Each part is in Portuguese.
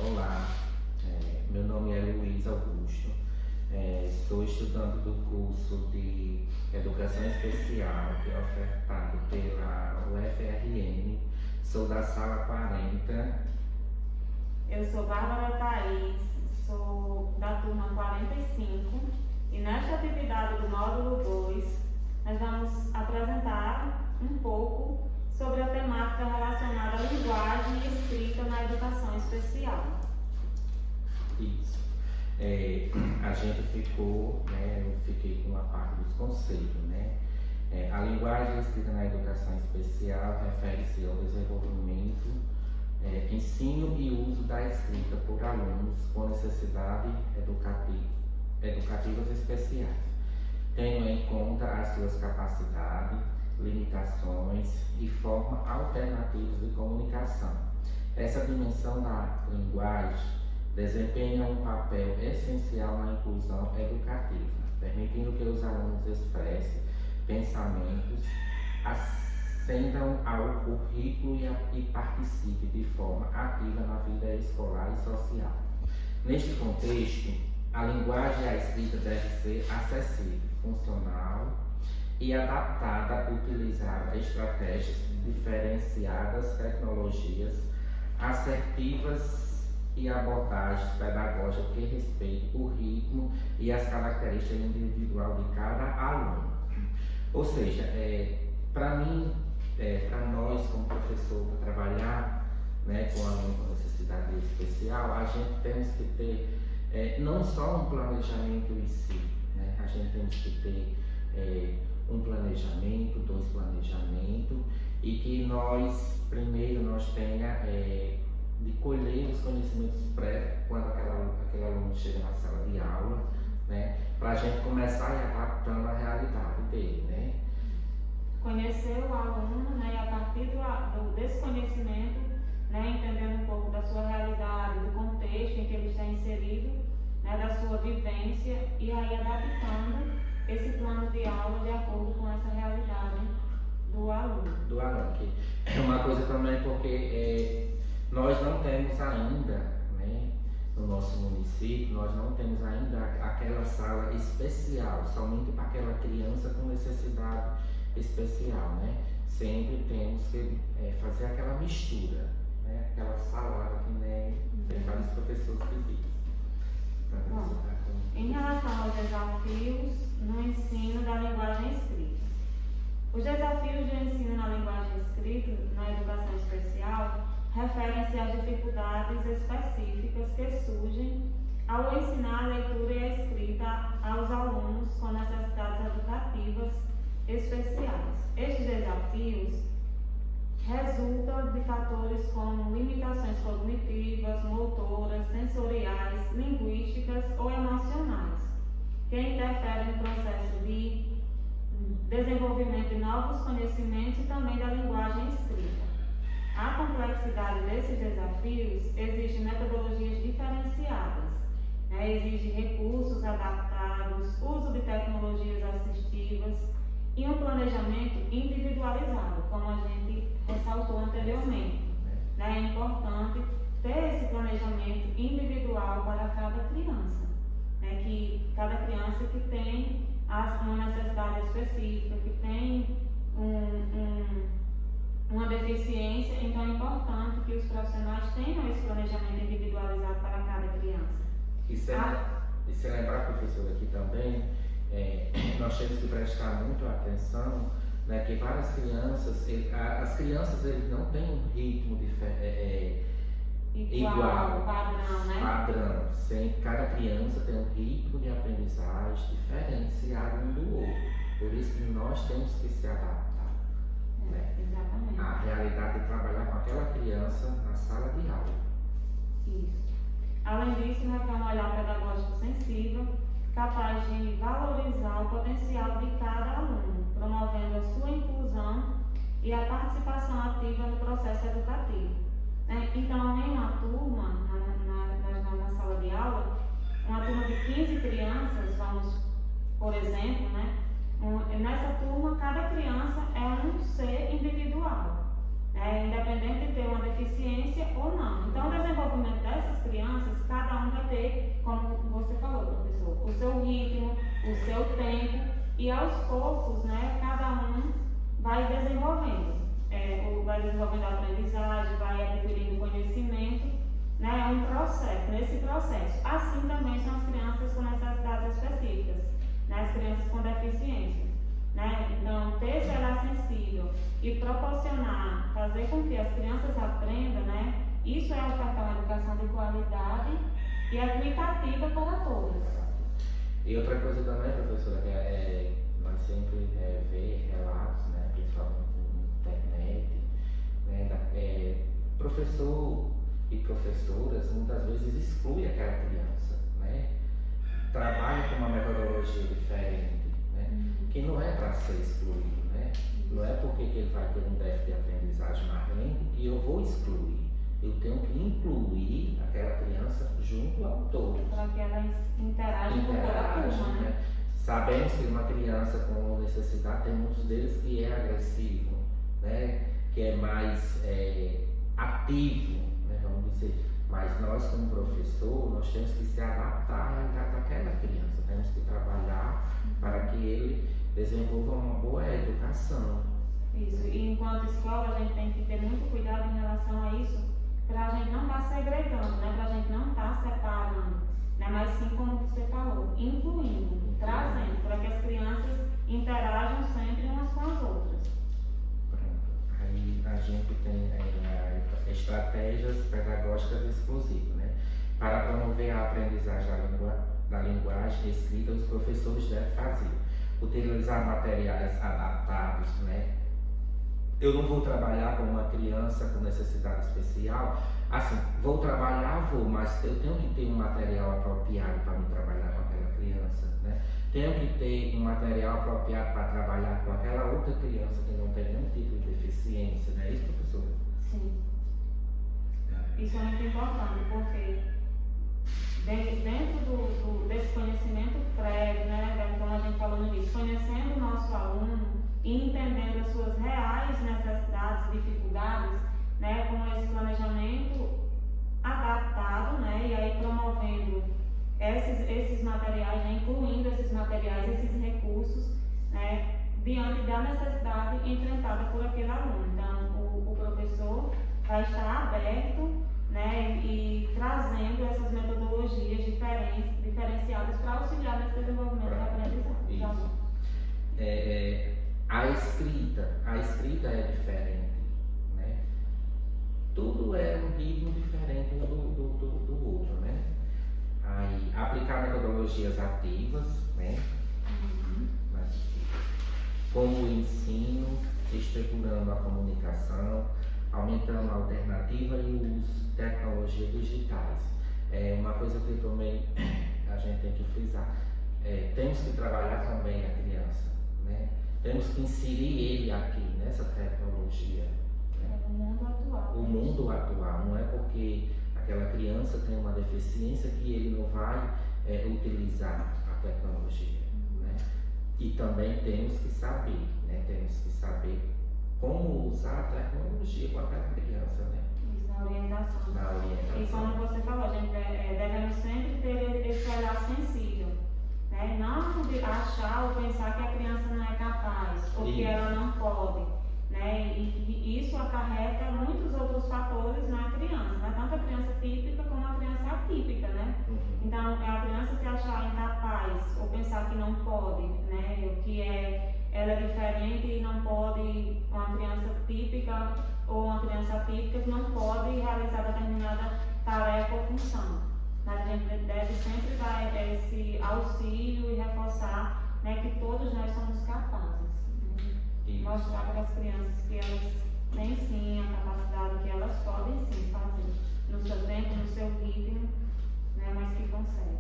Olá, meu nome é Luiz Augusto, sou estudante do curso de Educação Especial que é ofertado pela UFRN, sou da sala 40. Eu sou Bárbara Thaís, sou da turma 45 e nesta atividade do módulo 2 nós vamos apresentar um pouco sobre a temática relacionada à linguagem e escrita na educação especial. Isso. A gente ficou, eu fiquei com uma parte dos conceitos, a linguagem escrita na educação especial refere-se ao desenvolvimento, ensino e uso da escrita por alunos com necessidade educativas especiais, tendo em conta as suas capacidades, limitações e formas alternativas de comunicação. Essa dimensão da linguagem desempenha um papel essencial na inclusão educativa, permitindo que os alunos expressem pensamentos, ascendam ao currículo e participem de forma ativa na vida escolar e social. Neste contexto, a linguagem e a escrita deve ser acessível, funcional e adaptada a utilizar estratégias diferenciadas, tecnologias assertivas e abordagens pedagógicas que respeitem o ritmo e as características individuais de cada aluno. Ou seja, para mim, para nós como professor, para trabalhar com aluno com necessidade especial, a gente temos que ter não só um planejamento em si, a gente temos que ter um planejamento, 2 planejamentos, e que primeiro nós tenha de colher os conhecimentos prévios quando aquele aluno chega na sala de aula, para a gente começar a ir adaptando a realidade dele, Conhecer o aluno, e a partir desse conhecimento, entendendo um pouco da sua realidade, do contexto em que ele está inserido, da sua vivência, e aí adaptando esse plano de aula de acordo com essa realidade do aluno. Que é uma coisa também porque nós não temos ainda, no nosso município, nós não temos ainda aquela sala especial, somente para aquela criança com necessidade especial, Sempre temos que fazer aquela mistura, aquela salada que tem vários professores que dizem. Bom, em relação aos desafios no ensino da linguagem escrita. Os desafios do ensino na linguagem escrita na educação especial referem-se às dificuldades específicas que surgem ao ensinar a leitura e a escrita aos alunos com necessidades educativas especiais. Estes desafios resultam de fatores como limitações cognitivas, motoras, sensoriais, linguísticas ou emocionais, que interferem no processo de desenvolvimento de novos conhecimentos e também da linguagem escrita. A complexidade desses desafios exige metodologias diferenciadas, exige recursos adaptados, uso de tecnologias assistivas e um planejamento individualizado, como a gente ressaltou anteriormente. É importante ter esse planejamento individual para cada criança, que cada criança que tem uma necessidade específica, que tem uma deficiência, então é importante que os profissionais tenham esse planejamento individualizado para cada criança. E se lembrar, professora, aqui também, nós temos que prestar muito atenção, que várias crianças, as crianças eles não têm um ritmo igual, padrão. Cada criança tem um ritmo de aprendizagem diferenciado um do outro. Por isso que nós temos que se adaptar. Exatamente. A realidade de trabalhar com aquela criança na sala de aula. Isso. Além disso, requer um olhar pedagógico sensível, capaz de valorizar o potencial de cada aluno, promovendo a sua inclusão e a participação ativa no processo educativo. Então, em uma turma, na sala de aula, uma turma de 15 crianças, por exemplo, nessa turma, cada criança é um ser individual, independente de ter uma deficiência ou não. Então, o desenvolvimento dessas crianças poucos, né, cada um vai desenvolvendo. Vai desenvolvendo a aprendizagem, vai adquirindo conhecimento, né, é um processo, nesse processo. Assim também são as crianças com necessidades específicas, né, as crianças com deficiência, né. Então, ter esse olhar sensível e proporcionar, fazer com que as crianças aprendam, né, isso é ofertar uma educação de qualidade e equitativa para todos. E outra coisa também, professora, nós sempre vemos relatos, né, principalmente na internet, né, professor e professoras muitas vezes excluem aquela criança, né, trabalha com uma metodologia diferente, né, que não é para ser excluído, né, não é porque que ele vai ter um déficit de aprendizagem marrento que eu vou excluir. Eu tenho que incluir aquela criança junto ao todo. Para que elas interagem com toda a turma, né? Sabemos que uma criança com necessidade, tem muitos deles que é agressivo, né? Que é mais ativo, né? Vamos dizer. Mas nós, como professor, nós temos que se adaptar à realidade daquela criança. Temos que trabalhar para que ele desenvolva uma boa educação. Isso. E enquanto escola, a gente tem que ter muito cuidado em relação a isso, para a gente não estar segregando, né? Para a gente não estar separando, né? Mas sim, como você falou, incluindo, trazendo, para que as crianças interajam sempre umas com as outras. Pronto. Aí a gente tem estratégias pedagógicas exclusivas, né? Para promover a aprendizagem da linguagem escrita, os professores devem fazer, utilizar materiais adaptados, né? Eu não vou trabalhar com uma criança com necessidade especial, assim, vou trabalhar, mas eu tenho que ter um material apropriado para me trabalhar com aquela criança, né? Tenho que ter um material apropriado para trabalhar com aquela outra criança que não tem nenhum tipo de deficiência, não é isso, professora? Sim. Isso é muito importante, porque dentro desse conhecimento prévio, né, como a gente falou no início, conhecendo o nosso aluno e entendendo as suas reais necessidades e dificuldades, né, com esse planejamento adaptado, né, e aí promovendo esses materiais, né, incluindo esses materiais, esses recursos, né, diante da necessidade enfrentada por aquele aluno. Então, o professor vai estar aberto, né, e trazendo essas metodologias diferenciadas para auxiliar nesse desenvolvimento da aprendizagem. A escrita é diferente, né? Tudo é um ritmo diferente um do outro, né? Aí, aplicar metodologias ativas, né? Como o ensino, estruturando a comunicação, aumentando a alternativa e o uso de tecnologias digitais. Uma coisa que também a gente tem que frisar, temos que trabalhar também a criança, né? Temos que inserir ele aqui nessa tecnologia. Né? O mundo atual. O mundo atual. Não é porque aquela criança tem uma deficiência que ele não vai utilizar a tecnologia. Né? E também temos que saber, né? Temos que saber como usar a tecnologia com aquela criança. Né? Isso, na orientação. E como você falou, a gente devemos sempre ter esse olhar sensível. Né? Não de achar ou pensar que a criança não é capaz ou que ela não pode, né? E isso acarreta muitos outros fatores na criança, né? Tanto a criança típica como a criança atípica, né? Então, a criança se achar incapaz ou pensar que não pode, né? Ou que ela é diferente e não pode, uma criança típica ou uma criança atípica que não pode realizar determinada tarefa ou função. Mas a gente deve sempre dar esse auxílio e reforçar, né, que todos nós somos capazes. Né? Mostrar para as crianças que elas têm sim a capacidade, que elas podem sim fazer no seu tempo, no seu ritmo, né, mas que conseguem.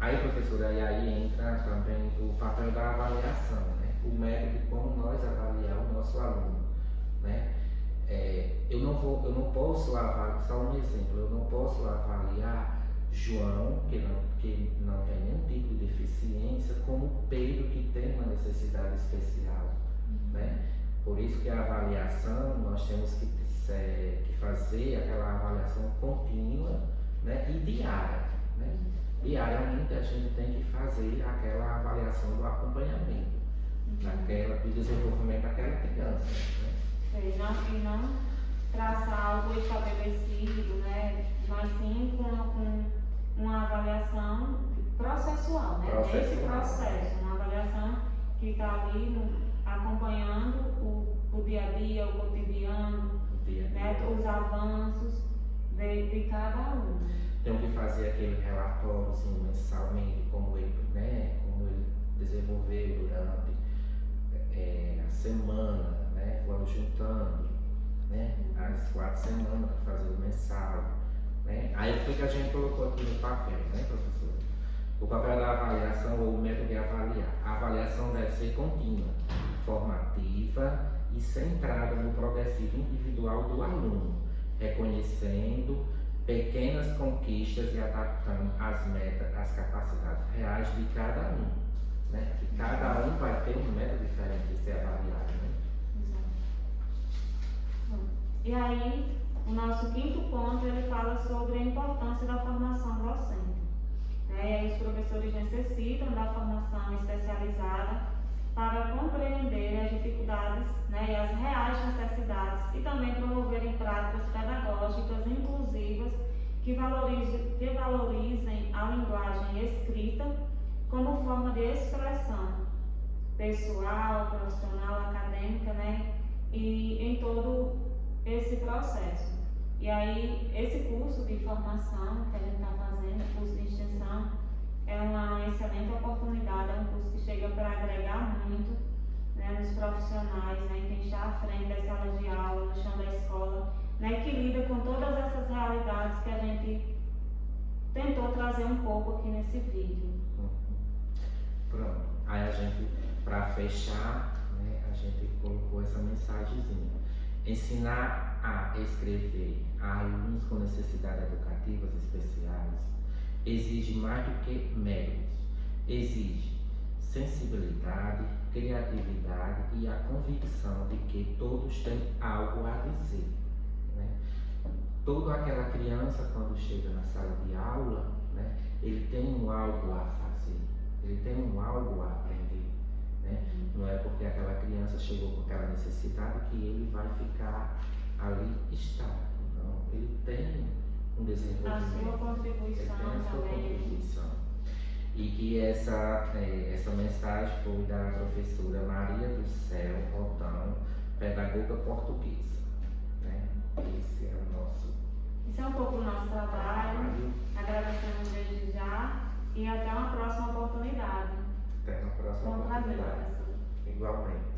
Aí, professora, aí entra também o papel da avaliação, né? O método de como nós avaliar o nosso aluno, né? Eu não posso avaliar, só um exemplo, eu não posso avaliar João, que não tem nenhum tipo de deficiência, como Pedro, que tem uma necessidade especial, né? Por isso que a avaliação, nós temos que fazer aquela avaliação contínua, né? E diária, né? Diariamente a gente tem que fazer aquela avaliação do acompanhamento, do desenvolvimento daquela criança, né? E não traçar algo estabelecido, né? Mas sim com uma avaliação processual, né? Esse processo, uma avaliação que está ali acompanhando o dia a dia, o cotidiano, né? Os avanços de cada aluno. Tem que fazer aquele relatório assim, mensalmente, como ele desenvolveu durante a semana, né? Vamos juntando, né? As 4 semanas para fazer o mensal, né? Aí o que a gente colocou aqui no papel, né, professor? O papel da avaliação ou o método de avaliar. A avaliação deve ser contínua, formativa e centrada no progressivo individual do aluno, reconhecendo pequenas conquistas e adaptando as metas às capacidades reais de cada aluno, né? Que cada um vai ter um método diferente de ser avaliado, né? Exato. E aí, o nosso 5º ponto, ele fala sobre a importância da formação docente. E aí os professores necessitam da formação especializada para compreender as dificuldades, né, e as reais necessidades e também promoverem práticas pedagógicas inclusivas que valorizem a linguagem escrita como forma de expressão pessoal, profissional, acadêmica, né, e em todo esse processo. E aí, esse curso de formação que a gente está fazendo, curso de extensão, é uma excelente oportunidade, é um curso que chega para agregar muito, né, nos profissionais, né, quem está à frente das salas de aula, no chão da escola, né, que lida com todas essas realidades que a gente tentou trazer um pouco aqui nesse vídeo. Pronto, aí a gente, para fechar, né, a gente colocou essa mensagenzinha. Ensinar a escrever a alunos com necessidades educativas especiais exige mais do que méritos, exige sensibilidade, criatividade e a convicção de que todos têm algo a dizer, né? Toda aquela criança, quando chega na sala de aula, né, ele tem um algo a fazer, ele tem um algo a aprender, né? Não é porque aquela criança chegou com aquela necessidade que ele vai ficar ali estático, não. Ele tem um desenvolvimento, a sua contribuição também. E que essa mensagem foi da professora Maria do Céu Rotão, pedagoga portuguesa, né? Esse é um pouco do nosso trabalho. Agradecemos desde já e até uma próxima oportunidade. Até uma próxima oportunidade. Igualmente.